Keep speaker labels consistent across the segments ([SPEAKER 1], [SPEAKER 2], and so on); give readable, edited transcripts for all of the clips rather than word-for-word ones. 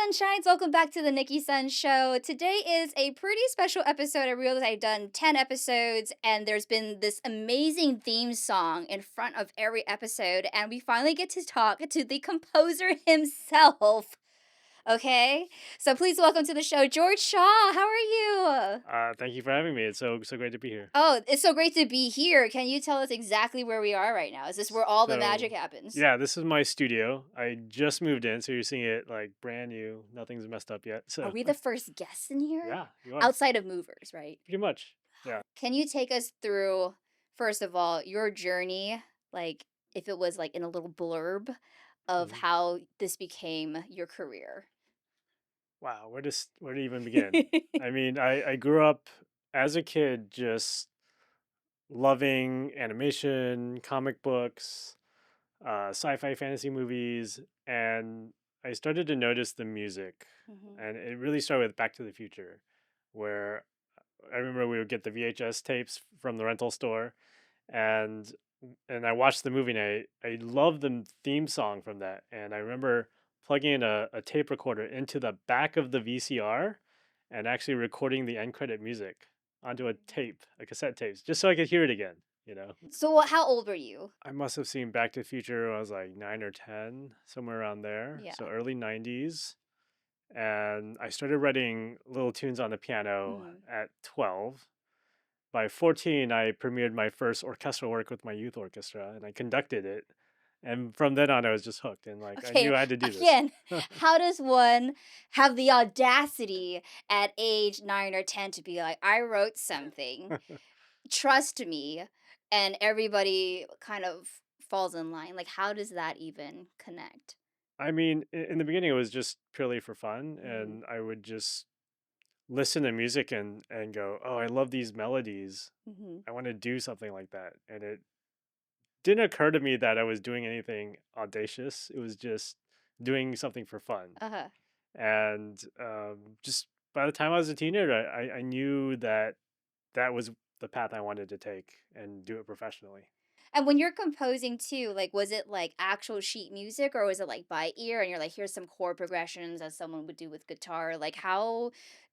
[SPEAKER 1] sunshines. Welcome back to the Nicki Sun Show. Today is a pretty special episode. I realized I've done 10 episodes and there's been this amazing theme song in front of every episode, and we finally get to talk to the composer himself. Okay? So please welcome to the show, George Shaw. How are you?
[SPEAKER 2] Thank you for having me. It's so great to be here.
[SPEAKER 1] Oh, it's so great to be here. Can you tell us exactly where we are right now? Is this where all the magic
[SPEAKER 2] So,
[SPEAKER 1] happens?
[SPEAKER 2] yeah, this is my studio. I just moved in, so you're seeing it like brand new. Nothing's messed up yet.
[SPEAKER 1] Are
[SPEAKER 2] So,
[SPEAKER 1] we the first guests in here?
[SPEAKER 2] yeah, you are
[SPEAKER 1] Outside of movers, right?
[SPEAKER 2] pretty much. Yeah.
[SPEAKER 1] Can you take us through, first of all, your journey, like if it was like in a little blurb of
[SPEAKER 2] Mhm.
[SPEAKER 1] how this became your career?
[SPEAKER 2] Wow, where to even begin? I mean, I grew up as a kid just loving animation, comic books, sci-fi fantasy movies, and I started to notice the music,
[SPEAKER 1] Mhm.
[SPEAKER 2] and it really started with Back to the Future, where I remember we would get the VHS tapes from the rental store, and I watched the movie, and I loved the theme song from that. And I remember plugging in a tape recorder into the back of the VCR and actually recording the end credit music onto a tape, a cassette tapes, just so I could hear it again. You know,
[SPEAKER 1] So, how old were you?
[SPEAKER 2] I must have seen Back to the Future when I was like 9 or 10, somewhere around there.
[SPEAKER 1] Yeah.
[SPEAKER 2] So early 90s. And I started writing little tunes on the piano
[SPEAKER 1] Mhm.
[SPEAKER 2] at 12. By 14, I premiered my first orchestral work with my youth orchestra and I conducted it. And from then on, I was just hooked and like I
[SPEAKER 1] Okay,
[SPEAKER 2] knew I had to do this.
[SPEAKER 1] again, how does one have the audacity at age 9 or 10 to be like, I wrote something, trust me, and everybody kind of falls in line? Like, how does that even connect?
[SPEAKER 2] I mean, in the beginning, it was just purely for fun.
[SPEAKER 1] Mhm.
[SPEAKER 2] And I would just listen to music and go, oh, I love these melodies.
[SPEAKER 1] Mhm.
[SPEAKER 2] I want to do something like that. And it didn't occur to me that I was doing anything audacious. It was just doing something for fun.
[SPEAKER 1] Uh-huh.
[SPEAKER 2] And just by the time I was a teenager, I knew that that was the path I wanted to take and do it professionally.
[SPEAKER 1] And when you're composing too, like, was it like actual sheet music or was it like by ear and you're like, here's some chord progressions as someone would do with guitar? Like, how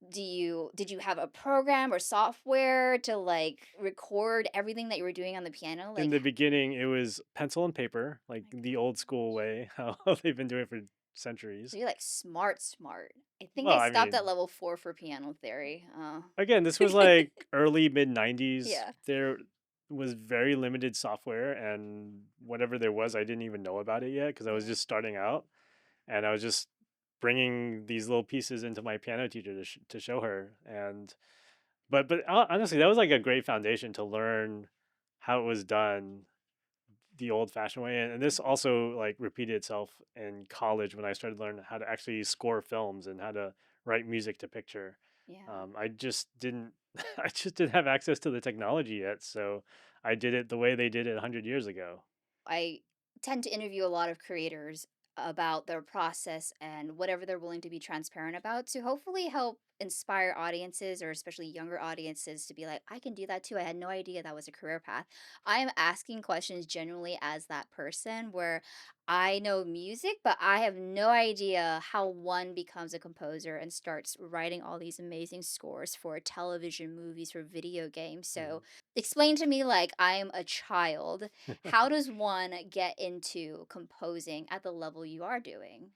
[SPEAKER 1] did you have a program or software to like record everything that you were doing on the piano?
[SPEAKER 2] In
[SPEAKER 1] Like,
[SPEAKER 2] the beginning, it was pencil and paper, like
[SPEAKER 1] my
[SPEAKER 2] the old school
[SPEAKER 1] gosh.
[SPEAKER 2] way, how they've been doing it for
[SPEAKER 1] So
[SPEAKER 2] centuries.
[SPEAKER 1] you're like smart, smart. I think
[SPEAKER 2] Well,
[SPEAKER 1] I
[SPEAKER 2] I
[SPEAKER 1] stopped at
[SPEAKER 2] mean,
[SPEAKER 1] level 4 for piano theory.
[SPEAKER 2] again, this was like early mid 90s.
[SPEAKER 1] Yeah.
[SPEAKER 2] There was very limited software, and whatever there was, I didn't even know about it yet because I was
[SPEAKER 1] Yeah.
[SPEAKER 2] just starting out. And I was just bringing these little pieces into my piano teacher to show her. And but honestly, that was like a great foundation to learn how it was done the old fashioned way. And this
[SPEAKER 1] Mhm.
[SPEAKER 2] also like repeated itself in college when I started learning how to actually score films and how to write music to picture.
[SPEAKER 1] Yeah.
[SPEAKER 2] I just didn't I just didn't have access to the technology yet, so I did it the way they did it 100 years ago.
[SPEAKER 1] I tend to interview a lot of creators about their process and whatever they're willing to be transparent about to hopefully help inspire audiences or especially younger audiences to be like, I can do that too. I had no idea that was a career path. I am asking questions genuinely as that person where I know music, but I have no idea how one becomes a composer and starts writing all these amazing scores for television, movies, for video games. So explain to me like I'm a child, how does one get into composing at the level you are doing?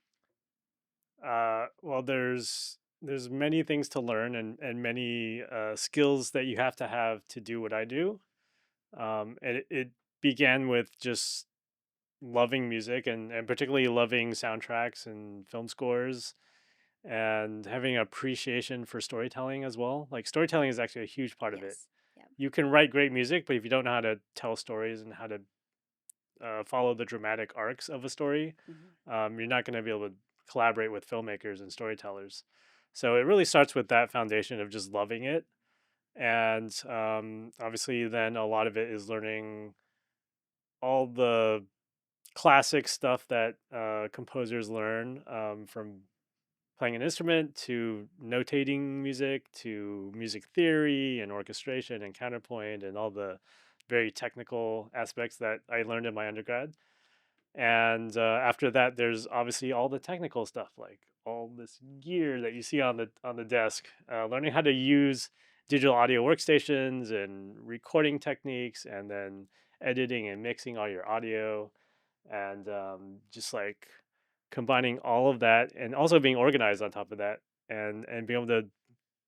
[SPEAKER 2] Well, there's many things to learn and many skills that you have to do what I do. And it began with just loving music and particularly loving soundtracks and film scores and having appreciation for storytelling as well. Like storytelling is actually a huge part of it.
[SPEAKER 1] Yes. Yep.
[SPEAKER 2] You can write great music, but if you don't know how to tell stories and how to follow the dramatic arcs of a story,
[SPEAKER 1] Mhm.
[SPEAKER 2] you're not going to be able to collaborate with filmmakers and storytellers. So it really starts with that foundation of just loving it. And obviously, then a lot of it is learning all the classic stuff that composers learn from playing an instrument to notating music to music theory and orchestration and counterpoint and all the very technical aspects that I learned in my undergrad. And after that, there's obviously all the technical stuff like all this gear that you see on the desk, learning how to use digital audio workstations and recording techniques, and then editing and mixing all your audio, and just like combining all of that, and also being organized on top of that, and being able to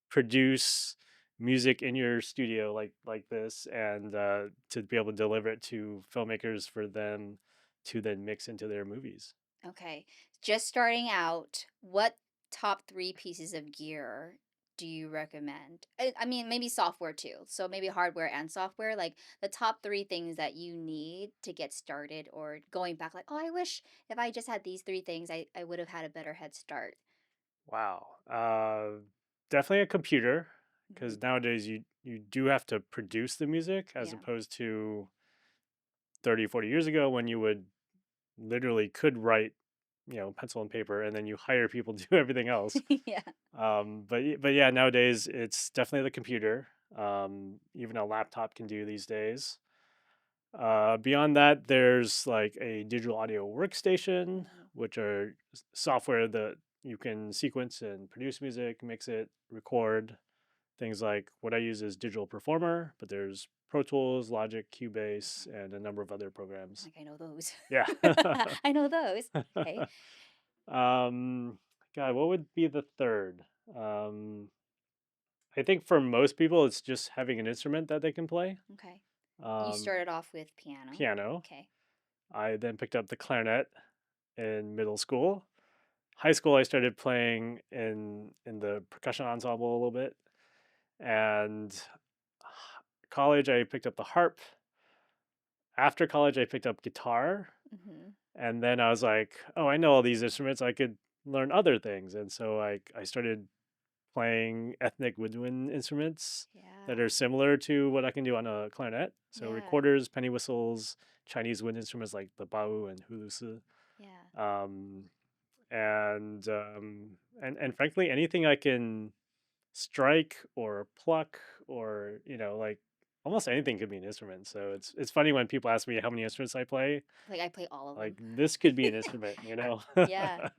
[SPEAKER 2] produce music in your studio like this, and to be able to deliver it to filmmakers for them to then mix into their movies.
[SPEAKER 1] Okay. Just starting out, what top three pieces of gear do you recommend? I mean, maybe software too. So maybe hardware and software, like the top three things that you need to get started, or going back, like, oh, I wish if I just had these three things, I would have had a better head start.
[SPEAKER 2] Wow. Definitely a computer,
[SPEAKER 1] Hmm.
[SPEAKER 2] because nowadays you do have to produce the music, as
[SPEAKER 1] Yeah.
[SPEAKER 2] opposed to 30, 40 years ago when you would literally could write, pencil and paper, and then you hire people to do everything else.
[SPEAKER 1] Yeah.
[SPEAKER 2] But yeah, nowadays it's definitely the computer. Even a laptop can do these days. Beyond that, there's like a digital audio workstation,
[SPEAKER 1] Hmm.
[SPEAKER 2] which are software that you can sequence and produce music, mix it, record. Things like what I use is Digital Performer, but there's Pro Tools, Logic, Cubase,
[SPEAKER 1] Hmm.
[SPEAKER 2] and a number of other programs.
[SPEAKER 1] Like I know those.
[SPEAKER 2] Yeah.
[SPEAKER 1] I know those. Okay.
[SPEAKER 2] um, God, what would be the third? Um, I think for most people, it's just having an instrument that they can play.
[SPEAKER 1] Okay. You
[SPEAKER 2] Um,
[SPEAKER 1] started off with piano.
[SPEAKER 2] Piano.
[SPEAKER 1] Okay.
[SPEAKER 2] I then picked up the clarinet in middle school. High school, I started playing in the percussion ensemble a little bit, and college, I picked up the harp. After college, I picked up guitar,
[SPEAKER 1] Hmm.
[SPEAKER 2] and then I was like, "Oh, I know all these instruments. I could learn other things." And so I started playing ethnic woodwind instruments that are
[SPEAKER 1] Yeah.
[SPEAKER 2] similar to what I can do on a clarinet. So
[SPEAKER 1] Yeah.
[SPEAKER 2] recorders, penny whistles, Chinese wind instruments like the bao and hulusi.
[SPEAKER 1] Yeah.
[SPEAKER 2] Um, and frankly, anything I can strike or pluck, or like almost anything could be an instrument. So it's funny when people ask me how many instruments I play.
[SPEAKER 1] Like I play all of
[SPEAKER 2] Like
[SPEAKER 1] them.
[SPEAKER 2] this could be an instrument.
[SPEAKER 1] Yeah.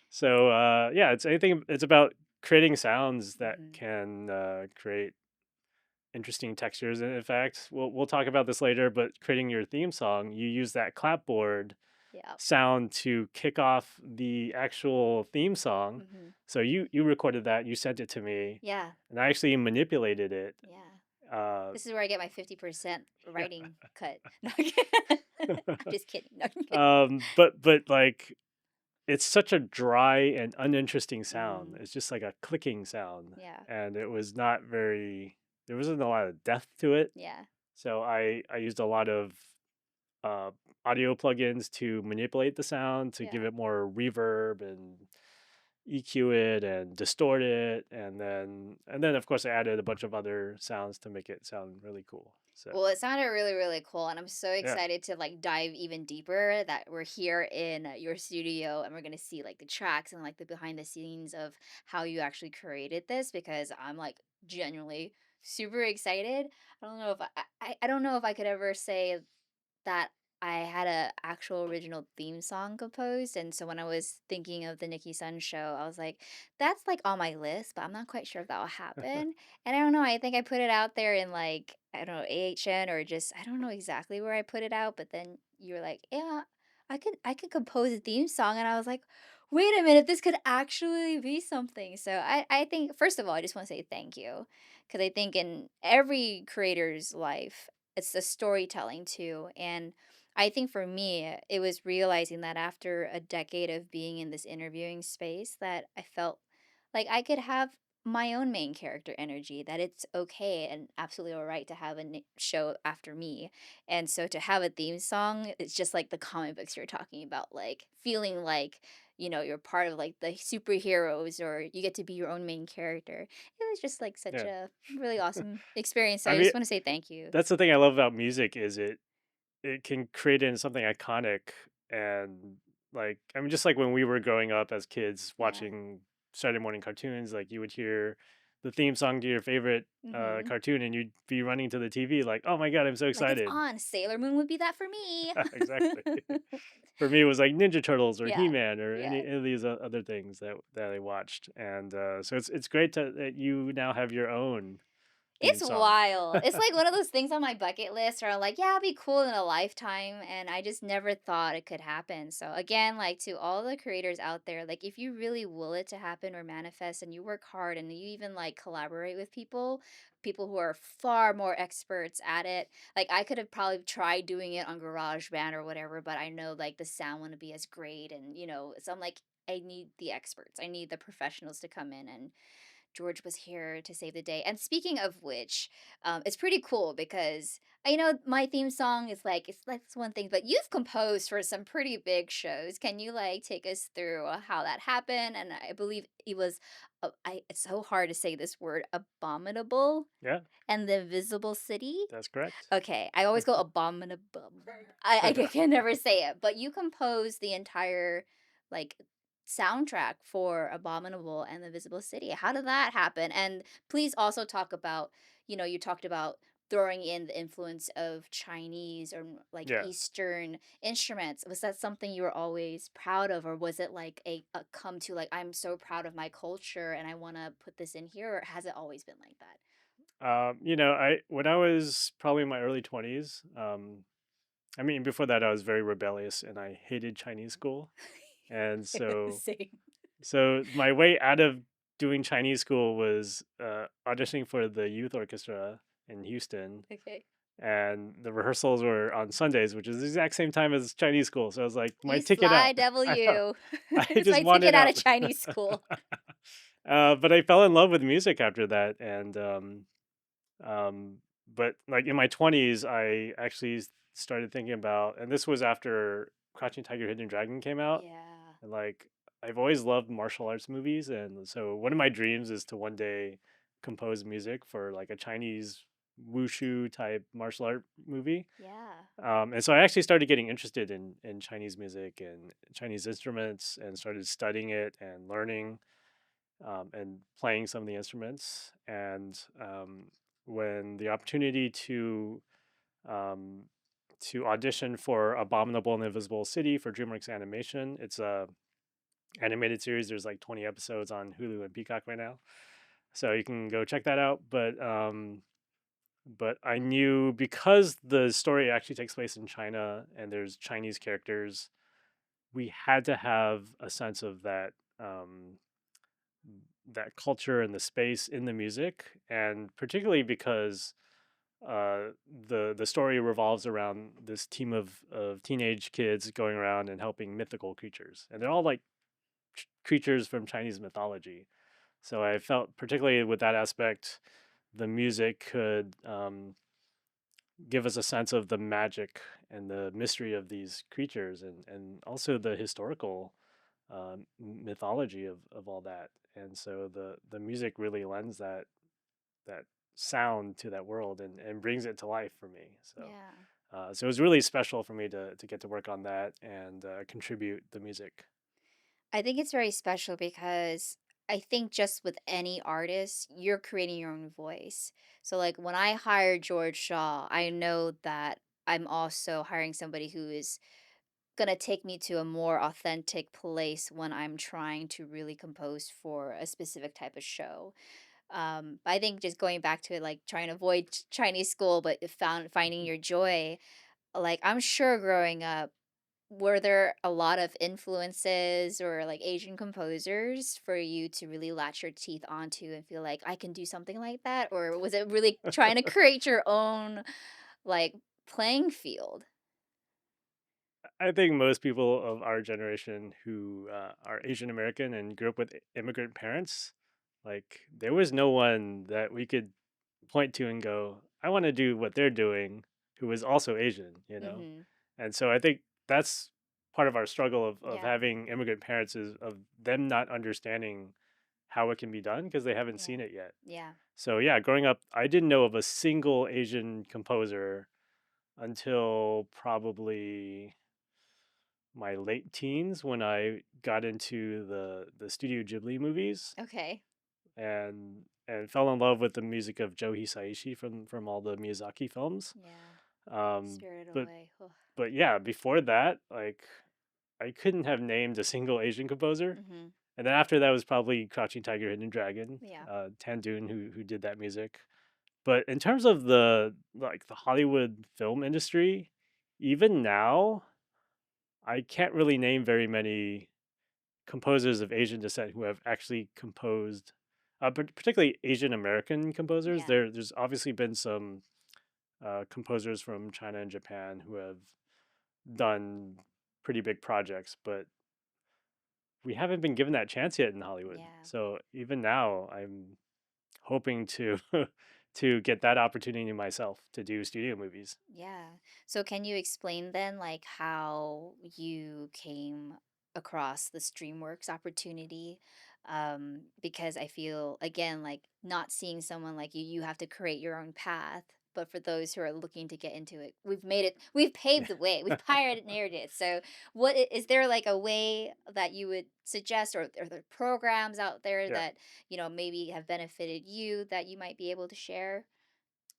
[SPEAKER 2] So yeah, it's anything. It's about creating sounds that
[SPEAKER 1] Hmm.
[SPEAKER 2] can create interesting textures. And in fact, we'll talk about this later. But creating your theme song, you use that clapboard
[SPEAKER 1] Yeah.
[SPEAKER 2] sound to kick off the actual theme song.
[SPEAKER 1] Hmm.
[SPEAKER 2] So you recorded that, you sent it to me,
[SPEAKER 1] Yeah.
[SPEAKER 2] and I actually manipulated it.
[SPEAKER 1] Yeah.
[SPEAKER 2] Uh,
[SPEAKER 1] This is where I get my 50%
[SPEAKER 2] yeah.
[SPEAKER 1] writing cut. No, I'm kidding. I'm just kidding. No, I'm kidding.
[SPEAKER 2] But like it's such a dry and uninteresting sound.
[SPEAKER 1] Mm,
[SPEAKER 2] It's just like a clicking sound,
[SPEAKER 1] yeah.
[SPEAKER 2] and it was not very. There wasn't a lot of depth to it.
[SPEAKER 1] Yeah.
[SPEAKER 2] So I used a lot of uh, audio plugins to manipulate the sound, to give
[SPEAKER 1] Yeah.
[SPEAKER 2] it more reverb and EQ it and distort it, and then of course I added a bunch of other sounds to make it sound really cool. So
[SPEAKER 1] Well, it sounded really, really cool, and I'm so
[SPEAKER 2] yeah,
[SPEAKER 1] excited to like dive even deeper. That we're here in your studio, and we're gonna see like the tracks and like the behind the scenes of how you actually created this. Because I'm like genuinely super excited. I don't know if I don't know if I could ever say that I had a actual original theme song composed, and so when I was thinking of the Nicki Sun Show, I was like, "That's, like, on my list, but I'm not quite sure if that will happen." And I don't know, I think I put it out there in, like, I don't know, AHN, or just I don't know exactly where I put it out, but then you were like, "Yeah, I could compose a theme song," and I was like, "Wait a minute, this could actually be something." So I think first of all, I just wanna say thank you, because I think in every creator's life, it's the storytelling too, and I think for me, it was realizing that after a decade of being in this interviewing space, that I felt like I could have my own main character energy, that it's okay and absolutely all right to have a show after me. And so to have a theme song, it's just like the comic books you're talking about, like feeling like, you're part of like the superheroes, or you get to be your own main character. It was just like such
[SPEAKER 2] yeah.
[SPEAKER 1] a really awesome experience. So
[SPEAKER 2] I
[SPEAKER 1] I
[SPEAKER 2] mean,
[SPEAKER 1] just want to say thank you.
[SPEAKER 2] that's the thing I love about music is it can create into something iconic, and like I mean, just like when we were growing up as kids
[SPEAKER 1] Yeah.
[SPEAKER 2] watching Saturday morning cartoons, like you would hear the theme song to your favorite
[SPEAKER 1] Mhm.
[SPEAKER 2] cartoon, and you'd be running to the TV like, "Oh my god, I'm so
[SPEAKER 1] Like, "It's
[SPEAKER 2] excited!"
[SPEAKER 1] on." Sailor Moon would be that for me.
[SPEAKER 2] Exactly. For me, it was like Ninja Turtles or
[SPEAKER 1] Yeah.
[SPEAKER 2] He Man or
[SPEAKER 1] Yeah.
[SPEAKER 2] any of these other things that I watched, and so it's great that you now have your own theme
[SPEAKER 1] It's
[SPEAKER 2] song.
[SPEAKER 1] wild. It's like one of those things on my bucket list where I'm like, yeah, it'd be cool in a lifetime. And I just never thought it could happen. So, again, like to all the creators out there, like if you really will it to happen or manifest and you work hard and you even like collaborate with people, people who are far more experts at it. Like I could have probably tried doing it on GarageBand or whatever, but I know like the sound wouldn't be as great. And, so I'm like, I need the experts, I need the professionals to come in and George was here to save the day. And speaking of which, it's pretty cool because I know my theme song is like it's that's one thing, but you've composed for some pretty big shows. Can you like take us through how that happened? And I believe it was, it's so hard to say this word, abominable
[SPEAKER 2] Yeah,
[SPEAKER 1] and the Invisible City.
[SPEAKER 2] that's correct.
[SPEAKER 1] Okay, I always go abominable. I can never say it, but you composed the entire like soundtrack for Abominable and the Visible City. How did that happen? And please also talk about, you talked about throwing in the influence of Chinese or like
[SPEAKER 2] Yeah.
[SPEAKER 1] Eastern instruments. Was that something you were always proud of, or was it like a come to like I'm so proud of my culture and I want to put this in here, or has it always been like that?
[SPEAKER 2] I when I was probably in my early 20s, I mean, before that, I was very rebellious and I hated Chinese school, and
[SPEAKER 1] Same.
[SPEAKER 2] so my way out of doing Chinese school was auditioning for the youth orchestra in Houston,
[SPEAKER 1] Okay.
[SPEAKER 2] and the rehearsals were on Sundays, which is the exact same time as Chinese school. So I was like, my
[SPEAKER 1] You
[SPEAKER 2] ticket
[SPEAKER 1] sly
[SPEAKER 2] out.
[SPEAKER 1] devil,
[SPEAKER 2] I know.
[SPEAKER 1] you.
[SPEAKER 2] I
[SPEAKER 1] It's
[SPEAKER 2] just
[SPEAKER 1] my ticket
[SPEAKER 2] wanted
[SPEAKER 1] out of
[SPEAKER 2] out.
[SPEAKER 1] Chinese school.
[SPEAKER 2] But I fell in love with music after that, and um, but like in my 20s, I actually started thinking about, and this was after Crouching Tiger, Hidden Dragon came out,
[SPEAKER 1] Yeah.
[SPEAKER 2] and like I've always loved martial arts movies, and so one of my dreams is to one day compose music for like a Chinese wushu type martial art movie.
[SPEAKER 1] Yeah.
[SPEAKER 2] And so I actually started getting interested in Chinese music and Chinese instruments, and started studying it and learning and playing some of the instruments. And when the opportunity um, to audition for Abominable and Invisible City for DreamWorks Animation, it's a animated series. There's like 20 episodes on Hulu and Peacock right now, so you can go check that out. But I knew, because the story actually takes place in China and there's Chinese characters, we had to have a sense of that culture and the space in the music, and particularly because the story revolves around this team of teenage kids going around and helping mythical creatures, and they're all like creatures from Chinese mythology. So I felt, particularly with that aspect, the music could give us a sense of the magic and the mystery of these creatures, and also the historical mythology of all that. And so the music really lends that sound to that world, and brings it to life for me.
[SPEAKER 1] Yeah.
[SPEAKER 2] So it was really special for me to get to work on that and contribute the music.
[SPEAKER 1] I think it's very special because I think just with any artist, you're creating your own voice. So, like, when I hire George Shaw, I know that I'm also hiring somebody who is going to take me to a more authentic place when I'm trying to really compose for a specific type of show. I think just going back to it, like trying to avoid Chinese school, but finding your joy. Like I'm sure growing up, were there a lot of influences or like Asian composers for you to really latch your teeth onto and feel like I can do something like that? Or was it really trying to create your own like playing field?
[SPEAKER 2] I think most people of our generation who are Asian American and grew up with immigrant parents, like there was no one that we could point to and go, I want to do what they're doing, who is also Asian.
[SPEAKER 1] Mm-hmm.
[SPEAKER 2] And so I think that's part of our struggle of
[SPEAKER 1] Yeah.
[SPEAKER 2] having immigrant parents, is of them not understanding how it can be done because they haven't
[SPEAKER 1] Yeah.
[SPEAKER 2] seen it yet.
[SPEAKER 1] Yeah.
[SPEAKER 2] So yeah, growing up, I didn't know of a single Asian composer until probably my late teens, when I got into the Studio Ghibli movies.
[SPEAKER 1] Okay.
[SPEAKER 2] and fell in love with the music of Joe Hisaishi from all the Miyazaki films.
[SPEAKER 1] Yeah.
[SPEAKER 2] Um,
[SPEAKER 1] Spirited
[SPEAKER 2] but
[SPEAKER 1] Away. Ugh.
[SPEAKER 2] but yeah, before that, like I couldn't have named a single Asian composer.
[SPEAKER 1] Mm-hmm.
[SPEAKER 2] And then after that was probably Crouching Tiger, Hidden Dragon,
[SPEAKER 1] Yeah.
[SPEAKER 2] Tandoon who did that music. But in terms of the Hollywood film industry, even now, I can't really name very many composers of Asian descent who have actually composed, particularly Asian American composers.
[SPEAKER 1] Yeah.
[SPEAKER 2] There's obviously been some composers from China and Japan who have done pretty big projects, but we haven't been given that chance yet in Hollywood.
[SPEAKER 1] Yeah.
[SPEAKER 2] So even now, I'm hoping to to get that opportunity myself to do studio movies.
[SPEAKER 1] Yeah. So can you explain then like how you came across the DreamWorks opportunity? Because I feel again like not seeing someone like you have to create your own path. But for those who are looking to get into it, we've made it, we've paved the way, we've pioneered it. So, is there like a way that you would suggest, or are there programs out there
[SPEAKER 2] Yeah.
[SPEAKER 1] that, maybe have benefited you that you might be able to share?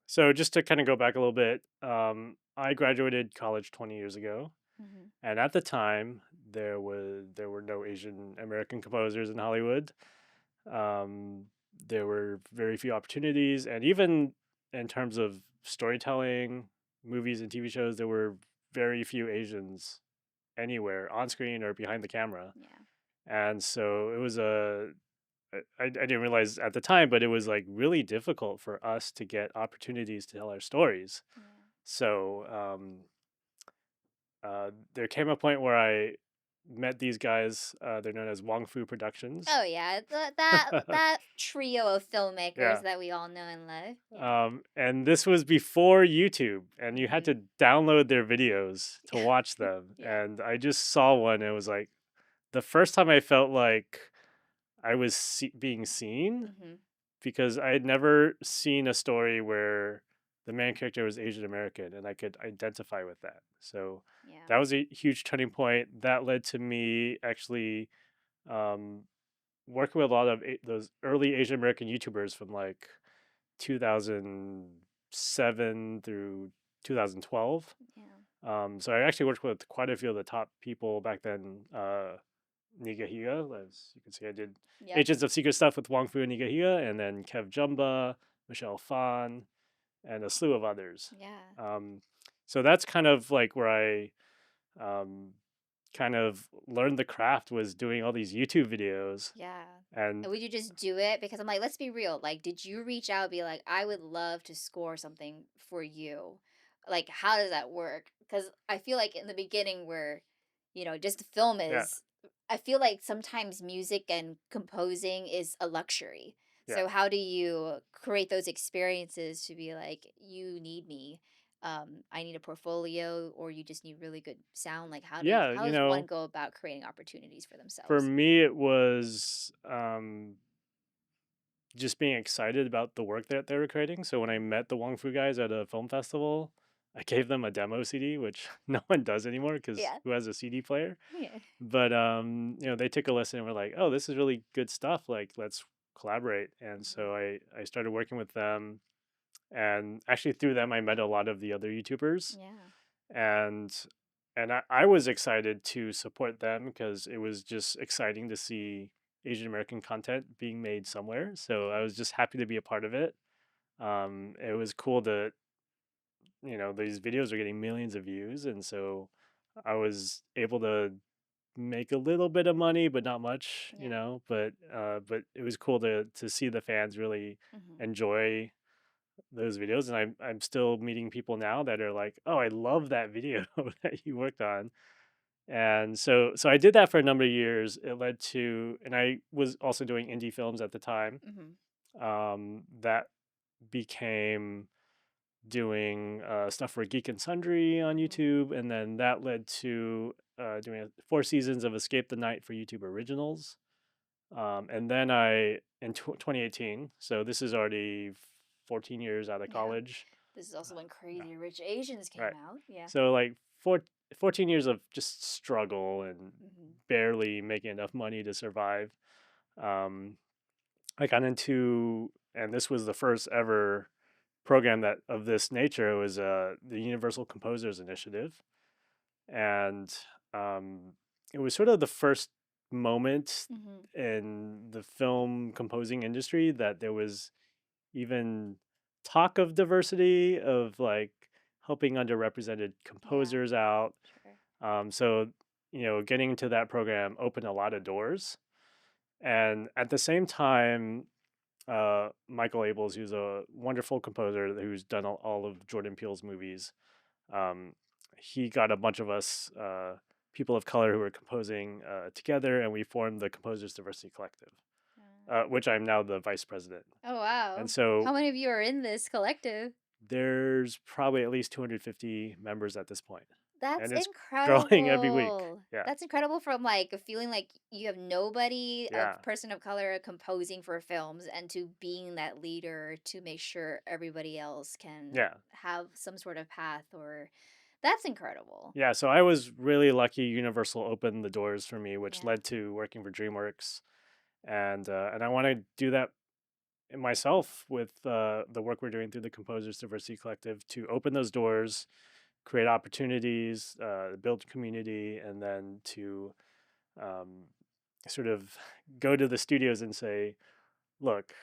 [SPEAKER 2] So just to kind of go back a little bit, I graduated college 20 years ago,
[SPEAKER 1] Hmm.
[SPEAKER 2] and at the time there were no Asian American composers in Hollywood. Um, there were very few opportunities, and even in terms of storytelling, movies and TV shows, there were very few Asians anywhere on screen or behind the camera.
[SPEAKER 1] Yeah.
[SPEAKER 2] And so it was I didn't realize at the time, but it was like really difficult for us to get opportunities to tell our stories.
[SPEAKER 1] Yeah.
[SPEAKER 2] So there came a point where I met these guys. They're known as Wong Fu Productions.
[SPEAKER 1] Oh yeah, that trio of filmmakers
[SPEAKER 2] Yeah.
[SPEAKER 1] that we all know and love. Yeah.
[SPEAKER 2] And this was before YouTube, and you had
[SPEAKER 1] Mhm.
[SPEAKER 2] to download their videos to watch them.
[SPEAKER 1] Yeah.
[SPEAKER 2] And I just saw one, and it was like the first time I felt like I was being seen,
[SPEAKER 1] Mhm.
[SPEAKER 2] because I had never seen a story where the main character was Asian American and I could identify with that. So
[SPEAKER 1] Yeah.
[SPEAKER 2] that was a huge turning point. That led to me actually um, working with a lot of those early Asian American YouTubers from like 2007 through 2012.
[SPEAKER 1] Yeah.
[SPEAKER 2] So I actually worked with quite a few of the top people back then. Nigahiga, as you can see, I did
[SPEAKER 1] Yep.
[SPEAKER 2] Agents of Secret Stuff with Wong Fu and Nigahiga, and then Kev Jumba, Michelle Phan, and a slew of others.
[SPEAKER 1] Yeah.
[SPEAKER 2] Um, so that's kind of like where I um, kind of learned the craft, was doing all these YouTube videos.
[SPEAKER 1] Yeah.
[SPEAKER 2] And
[SPEAKER 1] And would you just do it? Because I'm like, let's be real. Like, did you reach out, be like, I would love to score something for you? Like, how does that work? Because I feel like in the beginning, where, just the film
[SPEAKER 2] yeah,
[SPEAKER 1] is, I feel like sometimes music and composing is a luxury.
[SPEAKER 2] yeah,
[SPEAKER 1] So, how do you create those experiences to be like, you need me? I need a portfolio, or you just need really good sound. Like,
[SPEAKER 2] yeah.
[SPEAKER 1] how
[SPEAKER 2] You
[SPEAKER 1] does one
[SPEAKER 2] know,
[SPEAKER 1] go about creating opportunities for
[SPEAKER 2] for
[SPEAKER 1] themselves?
[SPEAKER 2] me, it was just being excited about the work that they were creating. So when I
[SPEAKER 1] Mhm.
[SPEAKER 2] met the Wong Fu guys at a film festival, I gave them a demo CD, which no one does anymore, because
[SPEAKER 1] Yeah.
[SPEAKER 2] who has a CD player?
[SPEAKER 1] Yeah.
[SPEAKER 2] But they took a listen and were like, "Oh, this is really good stuff. Like, let's collaborate." And
[SPEAKER 1] Mhm.
[SPEAKER 2] so I started working with them, and actually through them I met a lot of the other YouTubers,
[SPEAKER 1] Yeah.
[SPEAKER 2] and I was excited to support them because it was just exciting to see Asian American content being made somewhere. So I
[SPEAKER 1] Yeah.
[SPEAKER 2] was just happy to be a part of it. It was cool that these videos are getting millions of views, and so I was able to make a little bit of money, but not much,
[SPEAKER 1] Yeah.
[SPEAKER 2] but it was cool to see the fans really
[SPEAKER 1] Mhm.
[SPEAKER 2] enjoy those videos, and I'm still meeting people now that are like, "Oh, I love that video that you worked on." And so I did that for a number of years. It led to, and I was also doing indie films at the time.
[SPEAKER 1] Mhm.
[SPEAKER 2] That became doing stuff for Geek and Sundry on
[SPEAKER 1] Mhm.
[SPEAKER 2] YouTube, and then that led to doing 4 seasons of Escape the Night for YouTube Originals. And then I, in 2018, so this is already 14 years out of
[SPEAKER 1] Yeah.
[SPEAKER 2] college.
[SPEAKER 1] This is also when
[SPEAKER 2] Yeah,
[SPEAKER 1] Crazy Rich Asians came
[SPEAKER 2] right.
[SPEAKER 1] out. Yeah.
[SPEAKER 2] So like 14 years of just struggle and
[SPEAKER 1] Mhm.
[SPEAKER 2] barely making enough money to survive. Um, I got into, and this was the first ever program that of this nature. It was the Universal Composers Initiative, and um, it was sort of the first moment
[SPEAKER 1] Mhm.
[SPEAKER 2] in the film composing industry that there was even talk of diversity, of like helping underrepresented
[SPEAKER 1] Yeah,
[SPEAKER 2] composers out.
[SPEAKER 1] sure.
[SPEAKER 2] So, getting into that program opened a lot of doors. And at the same time, Michael Abels, who's a wonderful composer who's done all of Jordan Peele's movies, um, he got a bunch of us people of color who were composing together, and we formed the Composers Diversity Collective, which I'm now the vice president.
[SPEAKER 1] Oh,
[SPEAKER 2] And
[SPEAKER 1] wow.
[SPEAKER 2] so
[SPEAKER 1] How many of you are in this collective?
[SPEAKER 2] there's probably at least 250 members at this point,
[SPEAKER 1] That's
[SPEAKER 2] and it's growing every week.
[SPEAKER 1] incredible.
[SPEAKER 2] Yeah,
[SPEAKER 1] That's incredible from like feeling like you have nobody, a
[SPEAKER 2] yeah,
[SPEAKER 1] person of color composing for films, and to being that leader to make sure everybody else can
[SPEAKER 2] yeah.
[SPEAKER 1] have some sort of path or that's incredible.
[SPEAKER 2] Yeah, so I was really lucky. Universal opened the doors for me, which
[SPEAKER 1] Yeah.
[SPEAKER 2] led to working for DreamWorks, and I want to do that myself with the work we're doing through the Composers Diversity Collective to open those doors, create opportunities, build community, and then to um, sort of go to the studios and say, look,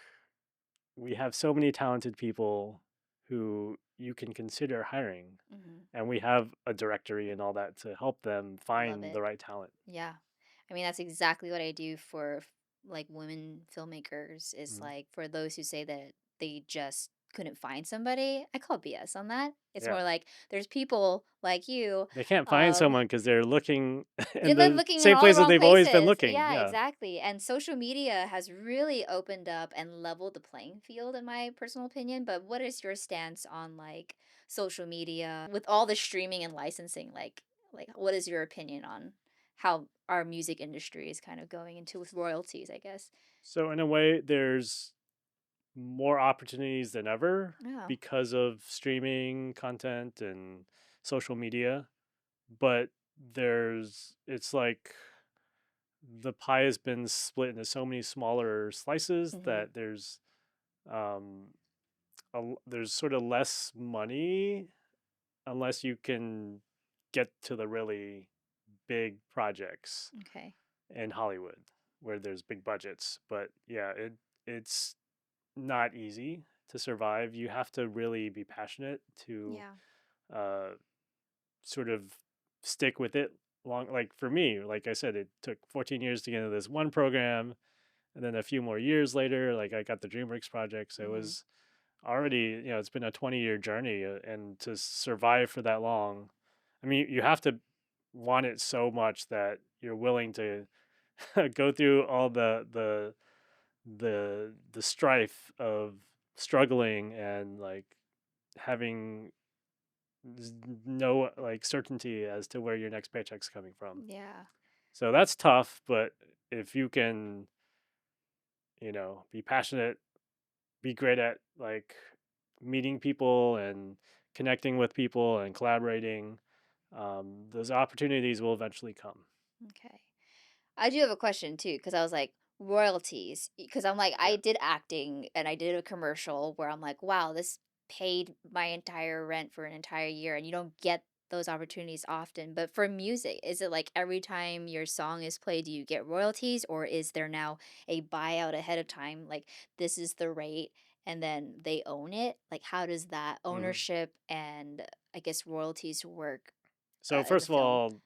[SPEAKER 2] we have so many talented people who you can consider hiring,
[SPEAKER 1] Hmm.
[SPEAKER 2] and we have a directory and all that to help them
[SPEAKER 1] Love
[SPEAKER 2] find
[SPEAKER 1] it.
[SPEAKER 2] the right talent.
[SPEAKER 1] Yeah. I mean, that's exactly what I do for like women filmmakers is
[SPEAKER 2] Mhm.
[SPEAKER 1] like for those who say that they just couldn't find somebody, I call BS on that. It's
[SPEAKER 2] Yeah.
[SPEAKER 1] more like there's people like you,
[SPEAKER 2] They can't find
[SPEAKER 1] um,
[SPEAKER 2] someone because they're looking
[SPEAKER 1] you're
[SPEAKER 2] in the
[SPEAKER 1] looking in
[SPEAKER 2] same
[SPEAKER 1] all the
[SPEAKER 2] places
[SPEAKER 1] wrong
[SPEAKER 2] they've always been
[SPEAKER 1] places.
[SPEAKER 2] looking.
[SPEAKER 1] Yeah,
[SPEAKER 2] Yeah.
[SPEAKER 1] exactly. And social media has really opened up and leveled the playing field, in my personal opinion. But what is your stance on like social media with all the streaming and licensing? Like what is your opinion on how our music industry is kind of going into with royalties, I guess?
[SPEAKER 2] So in a way, there's more opportunities than ever
[SPEAKER 1] Oh.
[SPEAKER 2] because of streaming content and social media. But it's like the pie has been split into so many smaller slices
[SPEAKER 1] Hmm.
[SPEAKER 2] that um, there's sort of less money unless you can get to the really big projects
[SPEAKER 1] Okay.
[SPEAKER 2] in Hollywood where there's big budgets. But yeah, it's not easy to survive. You have to really be passionate to
[SPEAKER 1] Yeah.
[SPEAKER 2] uh, sort of stick with it long. Like for me, like I said, it took 14 years to get into this one program, and then a few more years later, like I got the DreamWorks project. So it
[SPEAKER 1] Hmm.
[SPEAKER 2] was already, it's been a 20-year journey, and to survive for that long, I mean, you have to want it so much that you're willing to go through all the strife of struggling and like having no like certainty as to where your next paycheck's coming from.
[SPEAKER 1] Yeah.
[SPEAKER 2] So that's tough, but if you can, be passionate, be great at like meeting people and connecting with people and collaborating, those opportunities will eventually come.
[SPEAKER 1] Okay. I do have a question too, because I was like, royalties. Because I'm like, I
[SPEAKER 2] Yeah.
[SPEAKER 1] did acting and I did a commercial where I'm like, wow, this paid my entire rent for an entire year. And you don't get those opportunities often. But for music, is it like every time your song is played, do you get royalties? Or is there now a buyout ahead of time? Like, this is the rate and then they own it? Like, how does that
[SPEAKER 2] Hmm.
[SPEAKER 1] ownership and I guess royalties work
[SPEAKER 2] So
[SPEAKER 1] in the
[SPEAKER 2] first of
[SPEAKER 1] film?
[SPEAKER 2] all,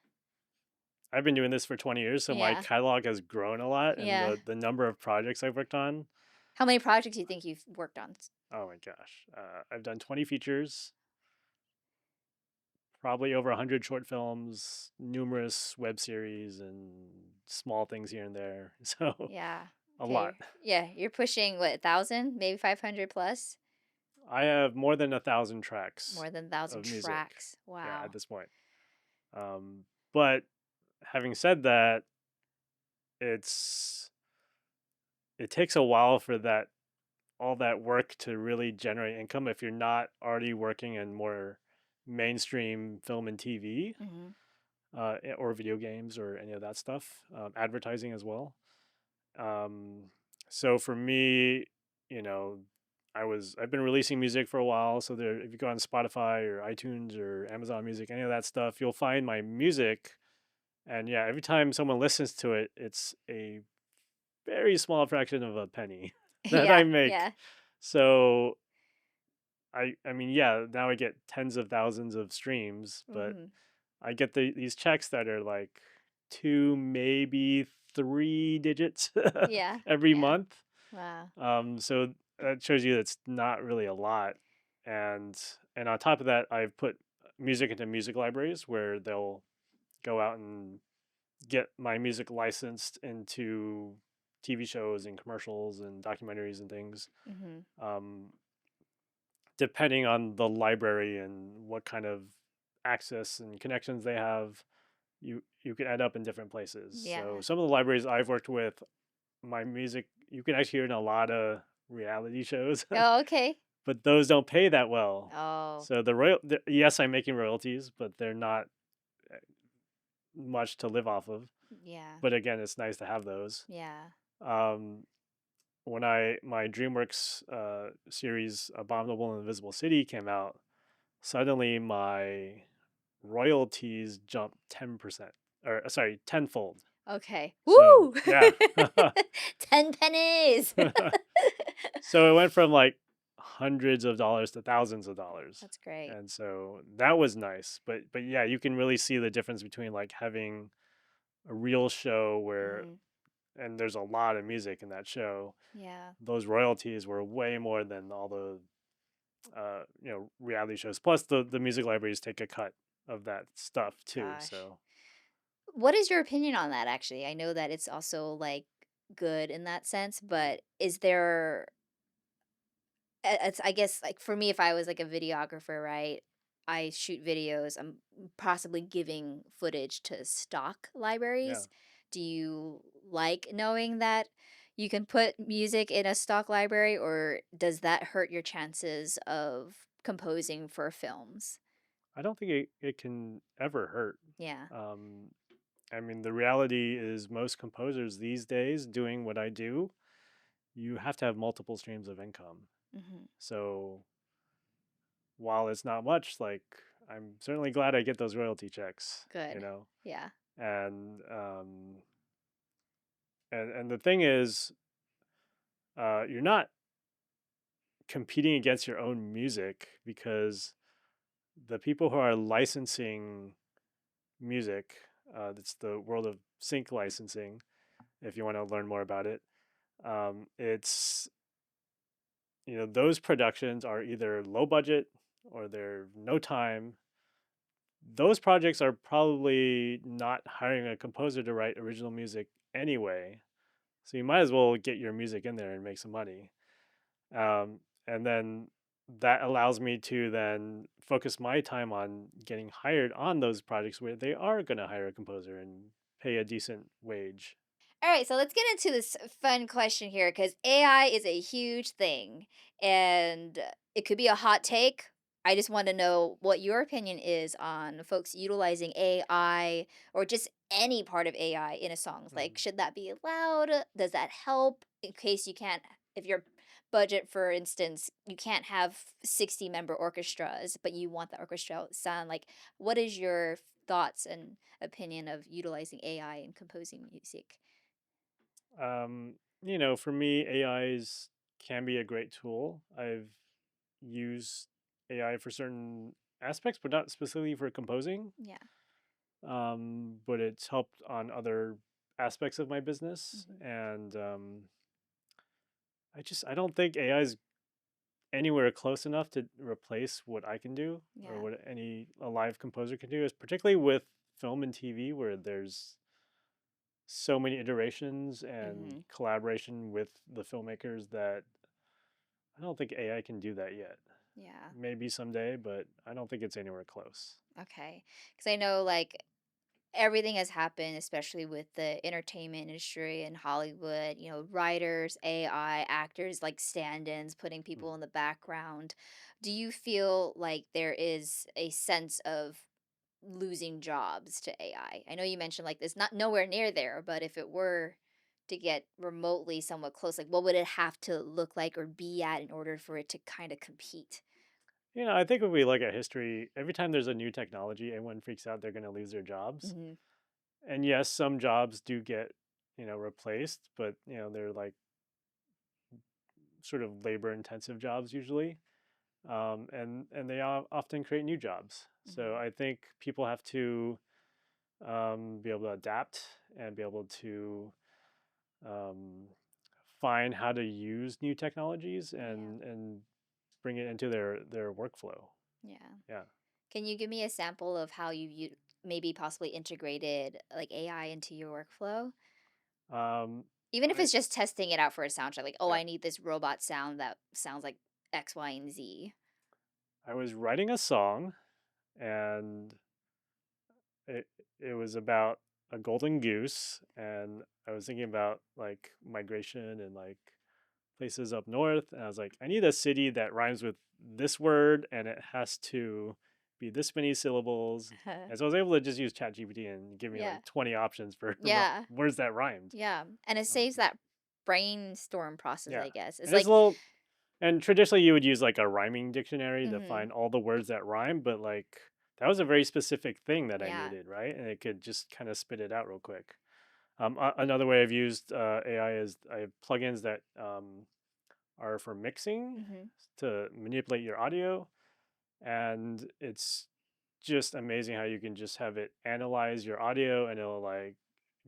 [SPEAKER 2] I've been doing this for 20 years, so my
[SPEAKER 1] Yeah.
[SPEAKER 2] catalog has grown a lot, and
[SPEAKER 1] Yeah.
[SPEAKER 2] the number of projects I've worked on.
[SPEAKER 1] How many projects do you think you've worked on?
[SPEAKER 2] Oh my gosh, I've done 20 features, probably over 100 short films, numerous web series, and small things here and there. So
[SPEAKER 1] Yeah.
[SPEAKER 2] a lot.
[SPEAKER 1] Okay. Yeah, you're pushing what, 1,000, maybe 500 plus?
[SPEAKER 2] I have more than 1,000 tracks
[SPEAKER 1] More than 1,000
[SPEAKER 2] of music.
[SPEAKER 1] tracks.
[SPEAKER 2] Yeah, at
[SPEAKER 1] Wow.
[SPEAKER 2] this point. But having said that, it's it takes a while for that all that work to really generate income if you're not already working in more mainstream film and TV,
[SPEAKER 1] Mhm.
[SPEAKER 2] or video games or any of that stuff, advertising as well. Um, So for me, you know, I've been releasing music for a while. So there, if you go on Spotify or iTunes or Amazon Music, any of that stuff, you'll find my music. And yeah, every time someone listens to it, it's a very small fraction of a penny that I
[SPEAKER 1] Yeah,
[SPEAKER 2] make.
[SPEAKER 1] yeah.
[SPEAKER 2] So I mean, yeah, now I get tens of thousands of streams, but
[SPEAKER 1] Mhm.
[SPEAKER 2] I get these checks that are like two, maybe three digits
[SPEAKER 1] Yeah,
[SPEAKER 2] every
[SPEAKER 1] yeah.
[SPEAKER 2] month.
[SPEAKER 1] Wow.
[SPEAKER 2] So that shows you that's not really a lot. And and on top of that, I've put music into music libraries where they'll go out and get my music licensed into TV shows and commercials and documentaries and things.
[SPEAKER 1] Mhm.
[SPEAKER 2] Um, Depending on the library and what kind of access and connections they have, you can end up in different places. So
[SPEAKER 1] Yeah.
[SPEAKER 2] some of the libraries I've worked with, my music you can actually hear in a lot of reality shows,
[SPEAKER 1] Oh, okay.
[SPEAKER 2] but those don't pay that well.
[SPEAKER 1] Oh,
[SPEAKER 2] So yes, I'm making royalties, but they're not uh, much to live off of.
[SPEAKER 1] yeah.
[SPEAKER 2] But again, it's nice to have those.
[SPEAKER 1] Yeah.
[SPEAKER 2] Um, when I my DreamWorks series Abominable and Invisible City came out, suddenly my royalties jumped 10%, or sorry, tenfold.
[SPEAKER 1] Okay.
[SPEAKER 2] So
[SPEAKER 1] Woo!
[SPEAKER 2] yeah.
[SPEAKER 1] 10 pennies.
[SPEAKER 2] So it went from like hundreds of dollars to thousands of dollars.
[SPEAKER 1] That's great.
[SPEAKER 2] And so that was nice. But yeah, you can really see the difference between like having a real show where
[SPEAKER 1] Mhm.
[SPEAKER 2] and there's a lot of music in that show.
[SPEAKER 1] Yeah.
[SPEAKER 2] Those royalties were way more than all the reality shows. Plus the music libraries take a cut of that stuff too.
[SPEAKER 1] Gosh.
[SPEAKER 2] So
[SPEAKER 1] What is your opinion on that actually? I know that it's also like good in that sense, but is there it's I guess like for me if I was like a videographer, right? I shoot videos. I'm possibly giving footage to stock
[SPEAKER 2] yeah.
[SPEAKER 1] libraries. Do you like knowing that you can put music in a stock library or does that hurt your chances of composing for films?
[SPEAKER 2] I don't think it can ever hurt.
[SPEAKER 1] Yeah.
[SPEAKER 2] Um, I mean, the reality is most composers these days doing what I do, you have to have multiple streams of income.
[SPEAKER 1] Mhm.
[SPEAKER 2] So while it's not much, like I'm certainly glad I get those royalty checks, you
[SPEAKER 1] Good.
[SPEAKER 2] know.
[SPEAKER 1] Yeah.
[SPEAKER 2] And and the thing is, you're not competing against your own music because the people who are licensing music, that's the world of sync licensing. If you want to learn more about it, it's those productions are either low budget or they're no time. Those projects are probably not hiring a composer to write original music anyway. So you might as well get your music in there and make some money. And then that allows me to then focus my time on getting hired on those projects where they are going to hire a composer and pay a decent wage.
[SPEAKER 1] All right, so let's get into this fun question here because AI is a huge thing and it could be a hot take. I just want to know what your opinion is on folks utilizing AI or just any part of AI in a song. Like,
[SPEAKER 2] Mhm.
[SPEAKER 1] should that be allowed? Does that help in case you can't, if your budget, for instance, you can't have 60-member orchestras, but you want the orchestra sound like, what is your thoughts and opinion of utilizing AI in composing music?
[SPEAKER 2] For me, AIs can be a great tool. I've used AI for certain aspects, but not specifically for composing.
[SPEAKER 1] Yeah.
[SPEAKER 2] But it's helped on other aspects of my business,
[SPEAKER 1] Mhm.
[SPEAKER 2] and I don't think AI is anywhere close enough to replace what I can do or
[SPEAKER 1] Yeah.
[SPEAKER 2] what any a live composer can do. Is particularly with film and TV where there's so many iterations and
[SPEAKER 1] Mhm.
[SPEAKER 2] collaboration with the filmmakers that I don't think AI can do that yet.
[SPEAKER 1] Yeah.
[SPEAKER 2] Maybe someday, but I don't think it's anywhere close.
[SPEAKER 1] Okay. Because I know, like, everything has happened, especially with the entertainment industry in Hollywood, writers, AI, actors like stand-ins, putting people
[SPEAKER 2] Mhm.
[SPEAKER 1] in the background. Do you feel like there is a sense of losing jobs to AI? I know you mentioned like it's not nowhere near there, but if it were, to get remotely somewhat close? Like, what would it have to look like or be at in order for it to kind of compete?
[SPEAKER 2] I think if we look at history, every time there's a new technology, everyone freaks out they're going to lose their jobs.
[SPEAKER 1] Hmm.
[SPEAKER 2] And yes, some jobs do get, replaced, but they're like sort of labor intensive jobs usually. And they often create new jobs. So
[SPEAKER 1] Hmm.
[SPEAKER 2] I think people have to be able to adapt and be able to um, find how to use new technologies
[SPEAKER 1] Yeah.
[SPEAKER 2] and bring it into their workflow.
[SPEAKER 1] Yeah.
[SPEAKER 2] Yeah.
[SPEAKER 1] Can you give me a sample of how maybe possibly integrated like AI into your workflow?
[SPEAKER 2] Um,
[SPEAKER 1] Even if
[SPEAKER 2] I
[SPEAKER 1] it's just testing it out for a soundtrack, like, oh,
[SPEAKER 2] yeah,
[SPEAKER 1] I need this robot sound that sounds like X, Y, and Z.
[SPEAKER 2] I was writing a song and it it was about a golden goose, and I was thinking about like migration and like places up north, and I was like, I need a city that rhymes with this word and it has to be this many syllables. And so I was able to just use ChatGPT and give me
[SPEAKER 1] Yeah.
[SPEAKER 2] like 20 options for
[SPEAKER 1] Yeah.
[SPEAKER 2] words that rhymed.
[SPEAKER 1] Yeah. And it
[SPEAKER 2] Um,
[SPEAKER 1] saves that brainstorm process,
[SPEAKER 2] yeah.
[SPEAKER 1] I guess. It's
[SPEAKER 2] And it's a
[SPEAKER 1] like,
[SPEAKER 2] little, and traditionally you would use like a rhyming dictionary to
[SPEAKER 1] hmm,
[SPEAKER 2] find all the words that rhyme, but like that was a very specific thing that I
[SPEAKER 1] yeah.
[SPEAKER 2] needed, right? And it could just kind of spit it out real quick. Another way I've used AI is I have plugins that are for mixing
[SPEAKER 1] Hmm.
[SPEAKER 2] to manipulate your audio. And it's just amazing how you can just have it analyze your audio and it'll like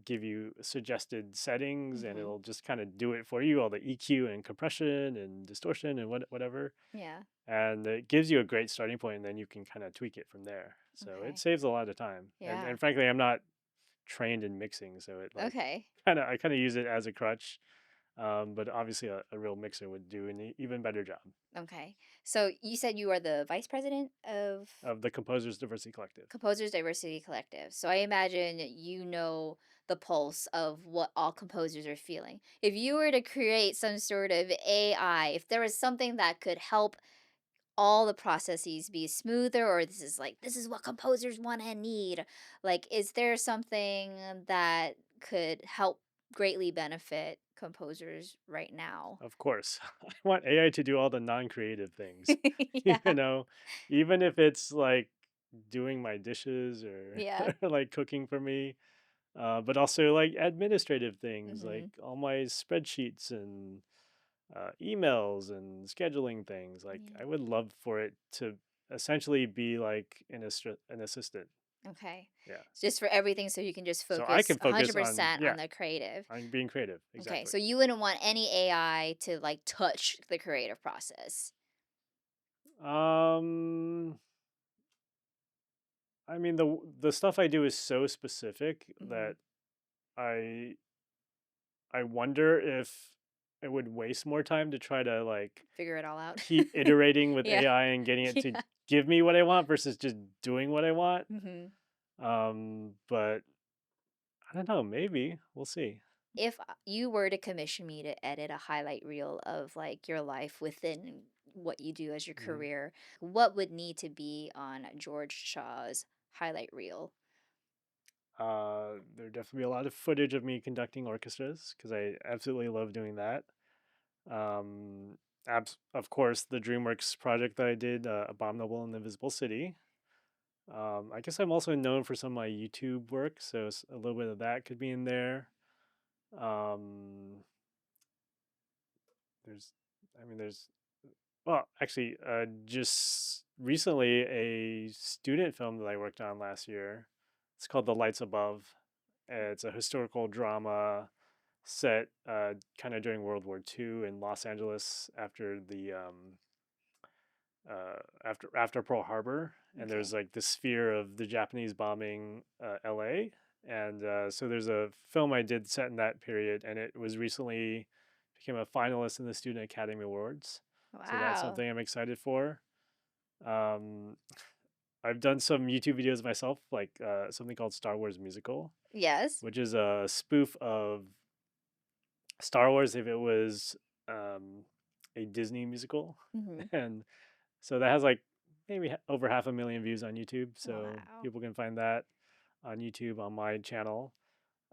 [SPEAKER 2] give you suggested settings and
[SPEAKER 1] Hmm.
[SPEAKER 2] it'll just kind of do it for you, all the EQ and compression and distortion and whatever.
[SPEAKER 1] Yeah.
[SPEAKER 2] And it gives you a great starting point and then you can kind of tweak it from there. So it
[SPEAKER 1] Okay.
[SPEAKER 2] saves a lot of time.
[SPEAKER 1] Yeah.
[SPEAKER 2] And frankly, I'm not trained in mixing, so it like
[SPEAKER 1] Okay.
[SPEAKER 2] I kind of use it as a crutch. But obviously, a real mixer would do an even better job
[SPEAKER 1] Okay. So you said you are the vice president of
[SPEAKER 2] of the Composers Diversity Collective.
[SPEAKER 1] Composers Diversity Collective. So I imagine you know the pulse of what all composers are feeling. If you were to create some sort of AI, if there was something that could help all the processes be smoother, or this is what composers want and need, like, is there something that could help greatly benefit composers right now?
[SPEAKER 2] Of course, I want AI to do all the non-creative things. You
[SPEAKER 1] Yeah.
[SPEAKER 2] know, even if it's like doing my dishes or
[SPEAKER 1] Yeah.
[SPEAKER 2] like cooking for me, but also like administrative things, like
[SPEAKER 1] Hmm.
[SPEAKER 2] all my spreadsheets and emails and scheduling things. Like,
[SPEAKER 1] Yeah.
[SPEAKER 2] I would love for it to essentially be like an assistant.
[SPEAKER 1] Okay.
[SPEAKER 2] Yeah.
[SPEAKER 1] Just for everything so you can just
[SPEAKER 2] So I
[SPEAKER 1] focus
[SPEAKER 2] can focus on,
[SPEAKER 1] 100%
[SPEAKER 2] yeah,
[SPEAKER 1] on the creative.
[SPEAKER 2] on being creative.
[SPEAKER 1] Okay,
[SPEAKER 2] Exactly.
[SPEAKER 1] so you wouldn't want any AI to like touch the creative process.
[SPEAKER 2] Um, I mean the stuff I do is so specific
[SPEAKER 1] Hmm.
[SPEAKER 2] that I I wonder if it would waste more time to try to like
[SPEAKER 1] Figure it all out.
[SPEAKER 2] keep iterating with
[SPEAKER 1] Yeah.
[SPEAKER 2] AI and getting it to
[SPEAKER 1] Yeah.
[SPEAKER 2] give me what I want versus just doing what I want.
[SPEAKER 1] Hmm.
[SPEAKER 2] But I don't know, maybe. We'll see.
[SPEAKER 1] If you were to commission me to edit a highlight reel of like your life within what you do as your
[SPEAKER 2] Mhm.
[SPEAKER 1] career, what would need to be on George Shaw's highlight reel?
[SPEAKER 2] There'd definitely be a lot of footage of me conducting orchestras because I absolutely love doing that. Um, of course, the DreamWorks project that I did, Abominable in the Invisible City. I guess I'm also known for some of my YouTube work, so a little bit of that could be in there. Um, there's, there's, well, actually, just recently a student film that I worked on last year. It's called The Lights Above. It's a historical drama set kind of during World War II in Los Angeles after the after Pearl Harbor, and there's
[SPEAKER 1] Okay.
[SPEAKER 2] like this fear of the Japanese bombing L.A. And so there's a film I did set in that period, and it was recently became a finalist in the Student Academy Awards. So that's
[SPEAKER 1] Wow.
[SPEAKER 2] something I'm excited for. Um, I've done some YouTube videos myself, like something called Star Wars Musical,
[SPEAKER 1] Yes.
[SPEAKER 2] which is a spoof of Star Wars if it was um, a Disney musical,
[SPEAKER 1] Hmm.
[SPEAKER 2] and so that has like maybe over 500,000 views on YouTube. So
[SPEAKER 1] Wow.
[SPEAKER 2] people can find that on YouTube on my channel.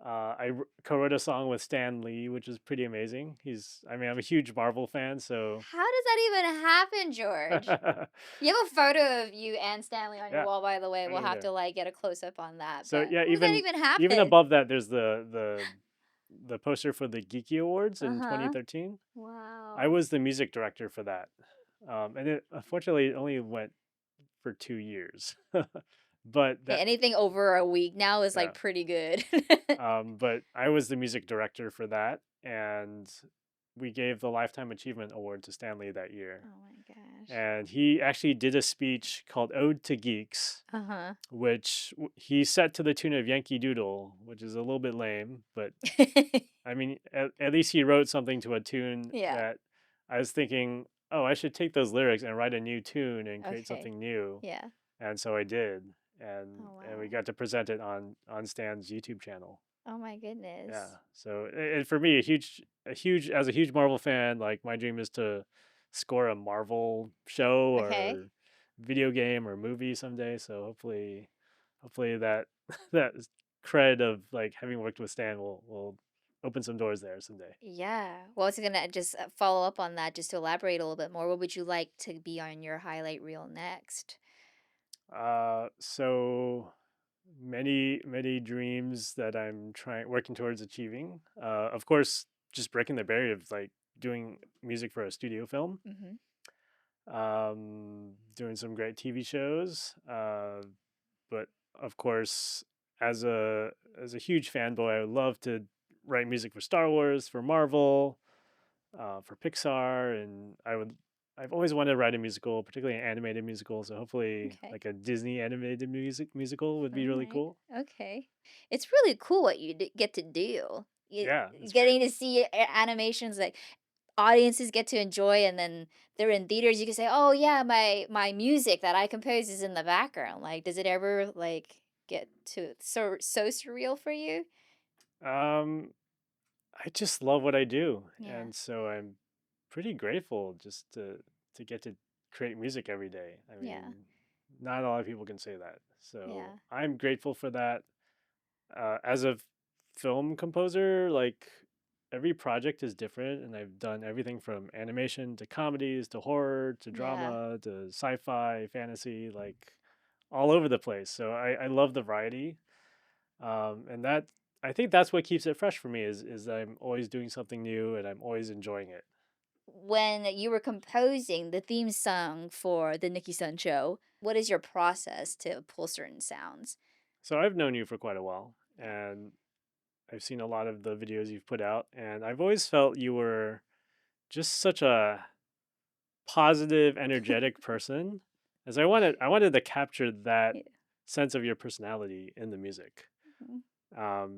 [SPEAKER 2] co-wrote a song with Stan Lee, which is pretty amazing. I mean, I'm a huge Marvel fan, so
[SPEAKER 1] How does that even happen, George? You have a photo of you and Stanley on your
[SPEAKER 2] yeah,
[SPEAKER 1] wall, by the way.
[SPEAKER 2] right
[SPEAKER 1] We'll
[SPEAKER 2] in
[SPEAKER 1] have to
[SPEAKER 2] there.
[SPEAKER 1] like get a close up on that.
[SPEAKER 2] So
[SPEAKER 1] But
[SPEAKER 2] yeah,
[SPEAKER 1] how does that even
[SPEAKER 2] even
[SPEAKER 1] happen?
[SPEAKER 2] above that, there's the poster for the Geeky Awards
[SPEAKER 1] Uh
[SPEAKER 2] in
[SPEAKER 1] huh.
[SPEAKER 2] 2013. I
[SPEAKER 1] Wow.
[SPEAKER 2] was the music director for that, and it unfortunately it only went for 2 years, but
[SPEAKER 1] Hey,
[SPEAKER 2] that
[SPEAKER 1] anything over a week now is
[SPEAKER 2] yeah.
[SPEAKER 1] like pretty good.
[SPEAKER 2] But I was the music director for that, and we gave the Lifetime Achievement Award to Stanley that year.
[SPEAKER 1] Oh my gosh.
[SPEAKER 2] And he actually did a speech called "Ode to Geeks,"
[SPEAKER 1] Uh huh.
[SPEAKER 2] which he set to the tune of Yankee Doodle, which is a little bit lame, but I mean, at least he wrote something to a tune
[SPEAKER 1] Yeah.
[SPEAKER 2] that I was thinking, oh, I should take those lyrics and write a new tune and create
[SPEAKER 1] Okay.
[SPEAKER 2] something new.
[SPEAKER 1] Yeah.
[SPEAKER 2] And so I did, and
[SPEAKER 1] Oh
[SPEAKER 2] we
[SPEAKER 1] wow.
[SPEAKER 2] got to present it on Stan's YouTube channel.
[SPEAKER 1] Oh my
[SPEAKER 2] Yeah.
[SPEAKER 1] goodness.
[SPEAKER 2] So and for me, as a huge Marvel fan, like my dream is to score a Marvel show
[SPEAKER 1] Okay.
[SPEAKER 2] or video game or movie someday. So hopefully that that cred of like having worked with Stan will open some doors there someday.
[SPEAKER 1] Yeah. Well, I was gonna just follow up on that, just to elaborate a little bit more. What would you like to be on your highlight reel next?
[SPEAKER 2] So many dreams that I'm trying working towards achieving. Of course, just breaking the barrier of like doing music for a studio film,
[SPEAKER 1] Mm-hmm.
[SPEAKER 2] doing some great TV shows. But of course, as a huge fanboy, I would love to write music for Star Wars, for Marvel, for Pixar, and I've always wanted to write a musical, particularly an animated musical. So hopefully,
[SPEAKER 1] Okay.
[SPEAKER 2] like a Disney animated musical would
[SPEAKER 1] All
[SPEAKER 2] be really
[SPEAKER 1] right.
[SPEAKER 2] cool.
[SPEAKER 1] Okay. It's really cool what you get to do. You
[SPEAKER 2] Yeah, it's great.
[SPEAKER 1] getting to see animations that audiences get to enjoy, and then they're in theaters. You can say, "Oh yeah, my music that I compose is in the background." Like, does it ever like get to so surreal for you?
[SPEAKER 2] Um, I just love what I do,
[SPEAKER 1] Yeah.
[SPEAKER 2] and so I'm pretty grateful just to get to create music every day. I
[SPEAKER 1] Yeah.
[SPEAKER 2] mean, not a lot of people can say that, so
[SPEAKER 1] Yeah.
[SPEAKER 2] I'm grateful for that. As a film composer, like every project is different, and I've done everything from animation to comedies to horror to
[SPEAKER 1] Yeah.
[SPEAKER 2] drama to sci-fi, fantasy, like all over the place. So I love the variety, and that I think that's what keeps it fresh for me is that I'm always doing something new and I'm always enjoying it.
[SPEAKER 1] When you were composing the theme song for the Nicki Sun Show, what is your process to pull certain sounds?
[SPEAKER 2] So I've known you for quite a while,
[SPEAKER 1] Yeah.
[SPEAKER 2] and I've seen a lot of the videos you've put out, and I've always felt you were just such a positive, energetic person. As I wanted to capture that
[SPEAKER 1] Yeah.
[SPEAKER 2] sense of your personality in the music.
[SPEAKER 1] Mhm.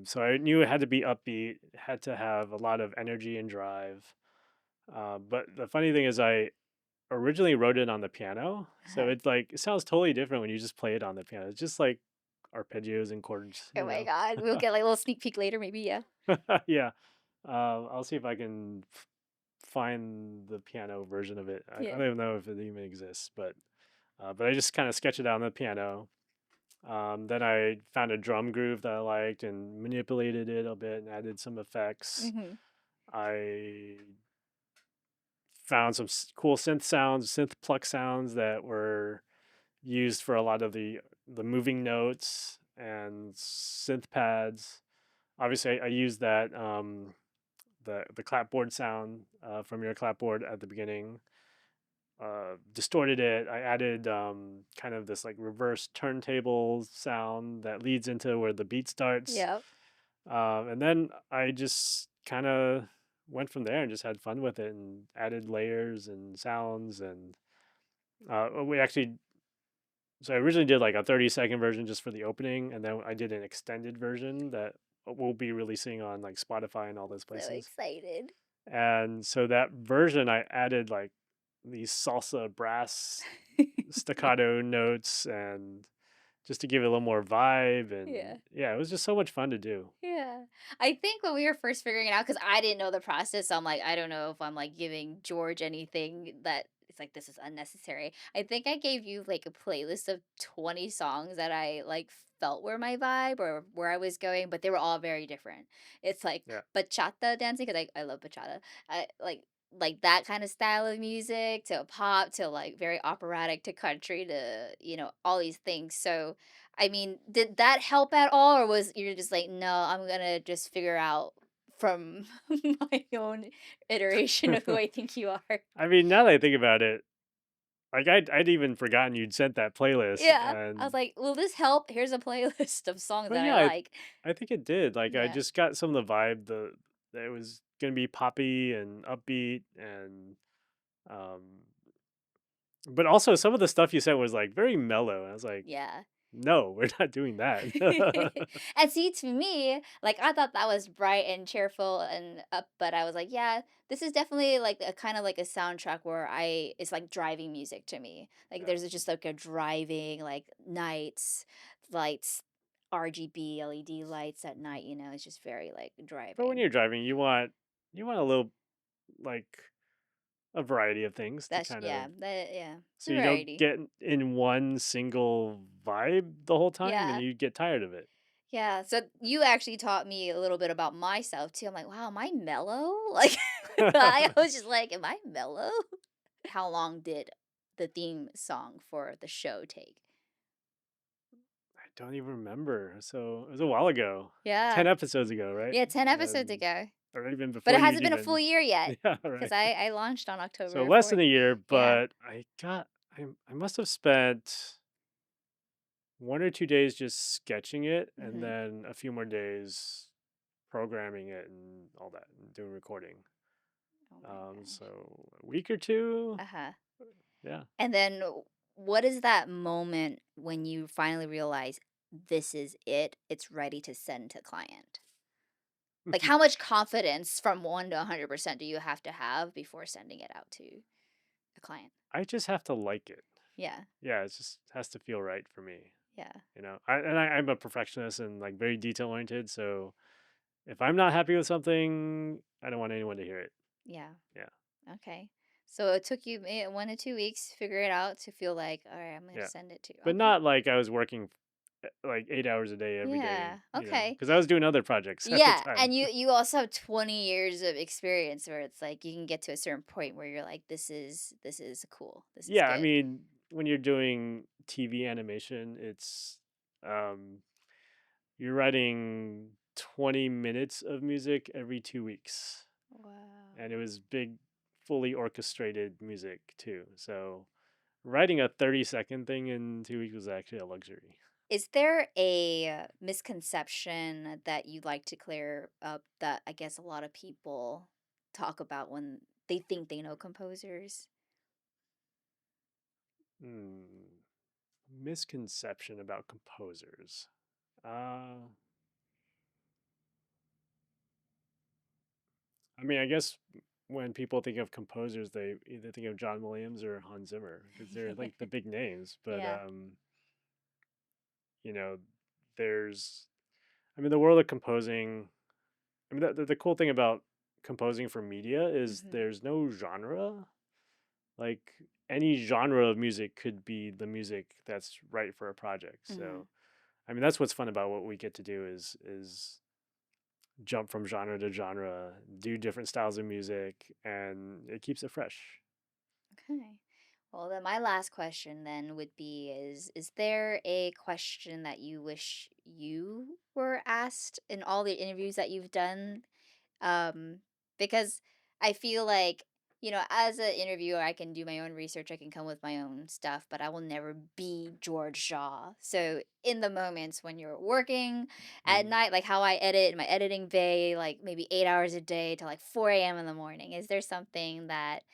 [SPEAKER 2] So I knew it had to be upbeat, it had to have a lot of energy and drive. But the funny thing is, I originally wrote it on the piano, so
[SPEAKER 1] Uh-huh.
[SPEAKER 2] it's like it sounds totally different when you just play it on the piano. It's just like arpeggios and chords,
[SPEAKER 1] Oh my god, we'll get like a little sneak peek later, maybe. Yeah.
[SPEAKER 2] yeah. I'll see if I can find the piano version of it. I
[SPEAKER 1] Yeah.
[SPEAKER 2] don't even know if it even exists, but I just kind of sketched it out on the piano. Then I found a drum groove that I liked and manipulated it a bit and added some effects.
[SPEAKER 1] Hmm.
[SPEAKER 2] I found some cool synth pluck sounds that were used for a lot of the moving notes and synth pads. Obviously, I used that the clapboard sound from your clapboard at the beginning, distorted it. I added kind of this like reverse turntable sound that leads into where the beat starts.
[SPEAKER 1] Yep.
[SPEAKER 2] And then I just kind of went from there and just had fun with it and added layers and sounds. And we actually, so I originally did like a 30-second version just for the opening. And then I did an extended version that we'll be releasing on like Spotify and all those
[SPEAKER 1] So
[SPEAKER 2] places.
[SPEAKER 1] excited.
[SPEAKER 2] And so that version, I added like these salsa brass staccato notes and just to give it a little more vibe. And
[SPEAKER 1] Yeah.
[SPEAKER 2] yeah, it was just so much fun to do.
[SPEAKER 1] Yeah. I think when we were first figuring it out, because I didn't know the process, so I'm like, I don't know if I'm like giving George anything that it's like this is unnecessary. I think I gave you like a playlist of 20 songs that I like felt were my vibe or where I was going, but they were all very different. It's like
[SPEAKER 2] Yeah.
[SPEAKER 1] bachata dancing because I love bachata. I like that kind of style of music to pop to like very operatic to country to all these things. So I mean, did that help at all, or was you're just like, no, I'm gonna just figure out from my own iteration of who I think you are?
[SPEAKER 2] I mean, now that I think about it, like I'd even forgotten you'd sent that playlist,
[SPEAKER 1] Yeah. I was
[SPEAKER 2] and
[SPEAKER 1] like, will this help? Here's a playlist of songs
[SPEAKER 2] but
[SPEAKER 1] that I
[SPEAKER 2] yeah,
[SPEAKER 1] like.
[SPEAKER 2] I think it did. Like I
[SPEAKER 1] Yeah.
[SPEAKER 2] just got some of the vibe, the that it was gonna be poppy and upbeat, and um, but also some of the stuff you said was like very mellow. I was like,
[SPEAKER 1] Yeah.
[SPEAKER 2] no, we're not doing that.
[SPEAKER 1] And see, to me, like I thought that was bright and cheerful and up, but I was like, yeah, this is definitely like a kind of like a soundtrack where it's like driving music to me. Like
[SPEAKER 2] Yeah.
[SPEAKER 1] there's just like a driving like nights, lights, RGB LED lights at night. It's just very like
[SPEAKER 2] But when
[SPEAKER 1] driving.
[SPEAKER 2] you're driving, you want a little like a variety of things to
[SPEAKER 1] That's
[SPEAKER 2] kind
[SPEAKER 1] yeah,
[SPEAKER 2] of
[SPEAKER 1] yeah, it's
[SPEAKER 2] so
[SPEAKER 1] a
[SPEAKER 2] you don't
[SPEAKER 1] variety.
[SPEAKER 2] get in one single vibe the whole time and
[SPEAKER 1] Yeah.
[SPEAKER 2] you get tired of it.
[SPEAKER 1] Yeah, so you actually taught me a little bit about myself too. I'm like, wow, am I mellow? Like, I was just like, am I mellow? How long did the theme song for the show take?
[SPEAKER 2] I don't even remember. So it was a while ago.
[SPEAKER 1] Yeah,
[SPEAKER 2] 10 episodes ago, right?
[SPEAKER 1] yeah, 10 episodes
[SPEAKER 2] And
[SPEAKER 1] ago,
[SPEAKER 2] or even
[SPEAKER 1] but
[SPEAKER 2] before
[SPEAKER 1] it
[SPEAKER 2] you'd
[SPEAKER 1] hasn't been a full
[SPEAKER 2] even
[SPEAKER 1] year yet
[SPEAKER 2] yeah,
[SPEAKER 1] because
[SPEAKER 2] right.
[SPEAKER 1] I launched on
[SPEAKER 2] So
[SPEAKER 1] October
[SPEAKER 2] less than
[SPEAKER 1] 4th.
[SPEAKER 2] a year,
[SPEAKER 1] Yeah.
[SPEAKER 2] but I must have spent 1 or 2 days just sketching it and
[SPEAKER 1] Hmm.
[SPEAKER 2] then a few more days programming it and all that and doing recording.
[SPEAKER 1] Oh my gosh.
[SPEAKER 2] So a week or two.
[SPEAKER 1] Uh huh.
[SPEAKER 2] Yeah.
[SPEAKER 1] And then, what is that moment when you finally realize this is it? It's ready to send to client. Like, how much confidence from 1 to 100% do you have to have before sending it out to a client?
[SPEAKER 2] I just have to like it.
[SPEAKER 1] Yeah,
[SPEAKER 2] Yeah, it just has to feel right for me.
[SPEAKER 1] yeah,
[SPEAKER 2] I'm a perfectionist and like very detail oriented. So if I'm not happy with something, I don't want anyone to hear it.
[SPEAKER 1] yeah.
[SPEAKER 2] Yeah,
[SPEAKER 1] Okay. So it took you 1 to 2 weeks to figure it out to feel like, all right, I'm going to
[SPEAKER 2] yeah,
[SPEAKER 1] send it to.
[SPEAKER 2] but
[SPEAKER 1] Okay.
[SPEAKER 2] not like I was working like 8 hours a day every day.
[SPEAKER 1] Yeah. Okay.
[SPEAKER 2] Because I was doing other projects at the
[SPEAKER 1] Yeah,
[SPEAKER 2] time.
[SPEAKER 1] and you also have 20 years of experience where it's like you can get to a certain point where you're like, this is cool. This is
[SPEAKER 2] Yeah, I
[SPEAKER 1] good.
[SPEAKER 2] mean, when you're doing TV animation, it's um, you're writing 20 minutes of music every 2 weeks. And
[SPEAKER 1] Wow.
[SPEAKER 2] it was big, fully orchestrated music too. So writing a 30-second thing in 2 weeks was actually a luxury.
[SPEAKER 1] Is there a misconception that you'd like to clear up that I guess a lot of people talk about when they think they know composers?
[SPEAKER 2] Hmm. Misconception about composers. Uh, I mean, I guess when people think of composers, they either think of John Williams or Hans Zimmer because they're like the big names. But
[SPEAKER 1] Yeah.
[SPEAKER 2] you know, there's, I mean, the world of composing. I mean, the cool thing about composing for media is
[SPEAKER 1] Hmm.
[SPEAKER 2] there's no genre. Like any genre of music could be the music that's right for a project.
[SPEAKER 1] Hmm.
[SPEAKER 2] So, I mean, that's what's fun about what we get to do is jump from genre to genre, do different styles of music, and it keeps it fresh.
[SPEAKER 1] Okay. Well, then my last question then would be is there a question that you wish you were asked in all the interviews that you've done? Um, because I feel like, as an interviewer, I can do my own research, I can come with my own stuff, but I will never be George Shaw. So, in the moments when you're working at
[SPEAKER 2] Mm.
[SPEAKER 1] night, like how I edit in my editing bay, like maybe 8 hours a day to like 4 a.m. in the morning, is there something that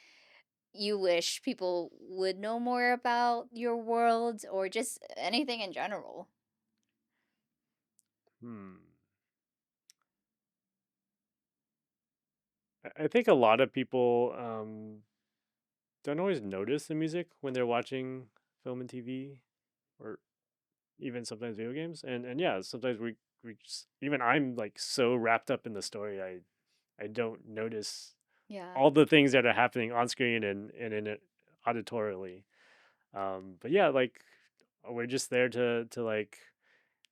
[SPEAKER 1] you wish people would know more about your world or just anything in general?
[SPEAKER 2] Hmm. I think a lot of people don't always notice the music when they're watching film and TV, or even sometimes video games. And yeah, sometimes we just, even I'm like so wrapped up in the story, I don't notice
[SPEAKER 1] Yeah.
[SPEAKER 2] all the things that are happening on screen and in it auditorily. But yeah, like we're just there to like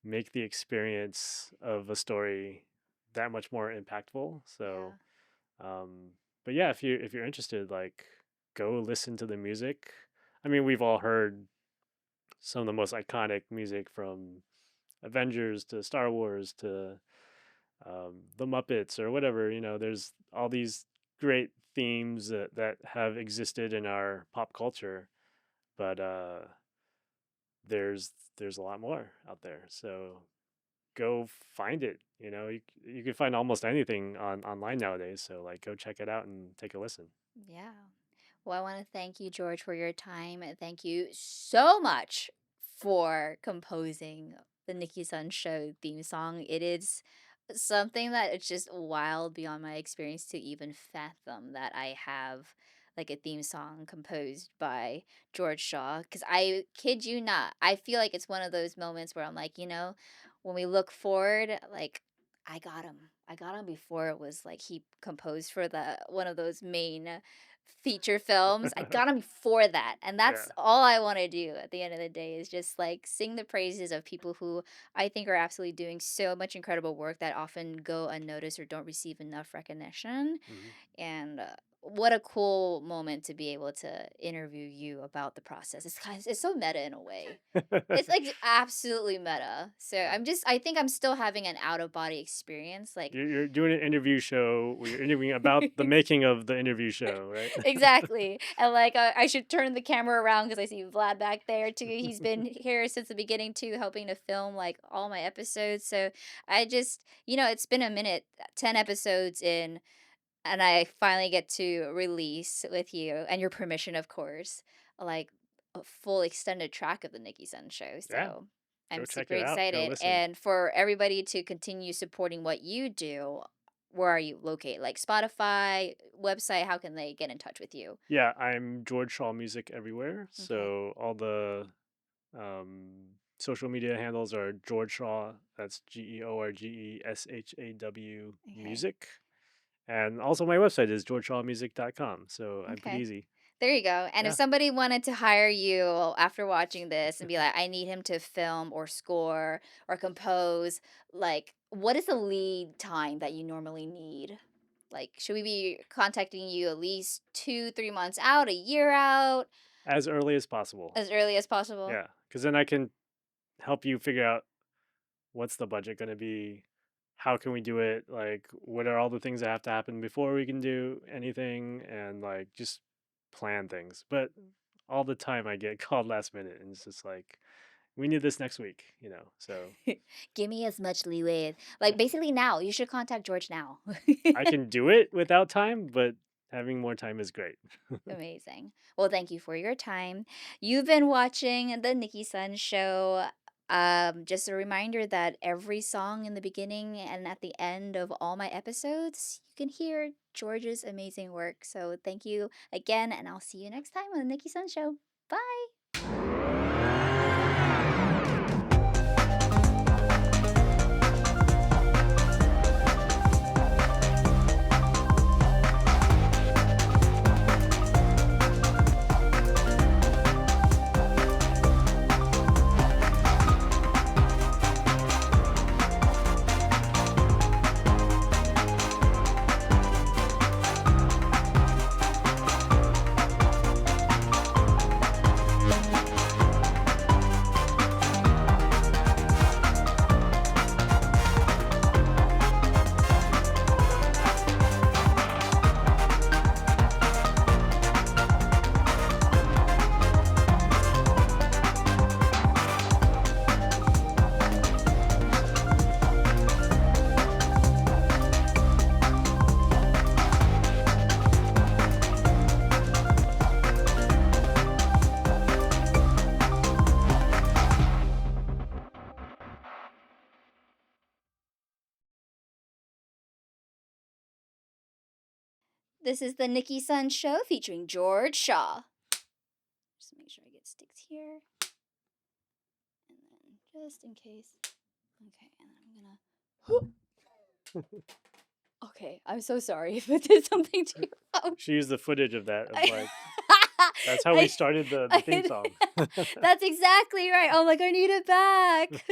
[SPEAKER 2] make the experience of a story that much more impactful. So,
[SPEAKER 1] Yeah.
[SPEAKER 2] um, but yeah, if you're interested, like go listen to the music. I mean, we've all heard some of the most iconic music from Avengers to Star Wars to the Muppets or whatever. You know, there's all these great themes that have existed in our pop culture, but there's a lot more out there. So go find it. You know, you can find almost anything on online nowadays. So like, go check it out and take a listen.
[SPEAKER 1] Yeah. Well, I want to thank you, George, for your time. And thank you so much for composing the Nicki Sun Show theme song. It is something that it's just wild beyond my experience to even fathom that I have like a theme song composed by George Shaw. Because I kid you not, I feel like it's one of those moments where I'm like, when we look forward, like, I got him. I got him before it was like he composed for the one of those main feature films. I got him before that. And
[SPEAKER 2] Yeah.
[SPEAKER 1] that's all I want to do at the end of the day is just like sing the praises of people who I think are absolutely doing so much incredible work that often go unnoticed or don't receive enough recognition.
[SPEAKER 2] Hmm.
[SPEAKER 1] And what a cool moment to be able to interview you about the process. It's so meta in a way. It's like absolutely meta. So
[SPEAKER 2] Yeah.
[SPEAKER 1] I think I'm still having an out of body experience. Like,
[SPEAKER 2] You're doing an interview show where you're interviewing about the making of the interview show, right?
[SPEAKER 1] exactly. And like, I should turn the camera around because I see Vlad back there too. He's been here since the beginning too, helping to film like all my episodes. So I just, it's been a minute, 10 episodes in, and I finally get to release with you and your permission, of course, like a full extended track of the Nikki Sun Show.
[SPEAKER 2] Yeah.
[SPEAKER 1] So
[SPEAKER 2] Go
[SPEAKER 1] I'm
[SPEAKER 2] check
[SPEAKER 1] super
[SPEAKER 2] it out. Go
[SPEAKER 1] excited.
[SPEAKER 2] listen.
[SPEAKER 1] And for everybody to continue supporting what you do, where are you located? Like Spotify, website, how can they get in touch with you?
[SPEAKER 2] Yeah, I'm George Shaw Music everywhere.
[SPEAKER 1] Okay.
[SPEAKER 2] So all the social media handles are George Shaw. That's GeorgeShaw
[SPEAKER 1] Okay.
[SPEAKER 2] music. And also my website is georgeshawmusic.com. So I'm pretty
[SPEAKER 1] Okay.
[SPEAKER 2] easy.
[SPEAKER 1] There you go. And if
[SPEAKER 2] Yeah.
[SPEAKER 1] somebody wanted to hire you after watching this and be like, I need him to film or score or compose, like, what is the lead time that you normally need? Like, should we be contacting you at least 2, 3 months out, a year out,
[SPEAKER 2] As early as possible.
[SPEAKER 1] as early as possible?
[SPEAKER 2] Yeah. Because then I can help you figure out what's the budget going to be, how can we do it, like what are all the things that have to happen before we can do anything, and like just plan things. But all the time I get called last minute and it's just like, we need this next week, you know. So
[SPEAKER 1] Give me as much leeway. Like, basically, now. You should contact George now.
[SPEAKER 2] I can do it without time, but having more time is great.
[SPEAKER 1] Amazing. Well, thank you for your time. You've been watching the Nikki Sun Show. Just a reminder that every song in the beginning and at the end of all my episodes, you can hear George's amazing work. So thank you again, and I'll see you next time on the Nikki Sun Show. Bye. This is the Nikki Sun Show featuring George Shaw. Just make sure I get sticks here. And then just in case. Okay, and then I'm gonna. Okay, I'm so sorry if it did something to your phone.
[SPEAKER 2] She used the footage of that of like That's how we
[SPEAKER 1] I
[SPEAKER 2] started the theme
[SPEAKER 1] I
[SPEAKER 2] song.
[SPEAKER 1] that's exactly right. I'm like, "I need it back."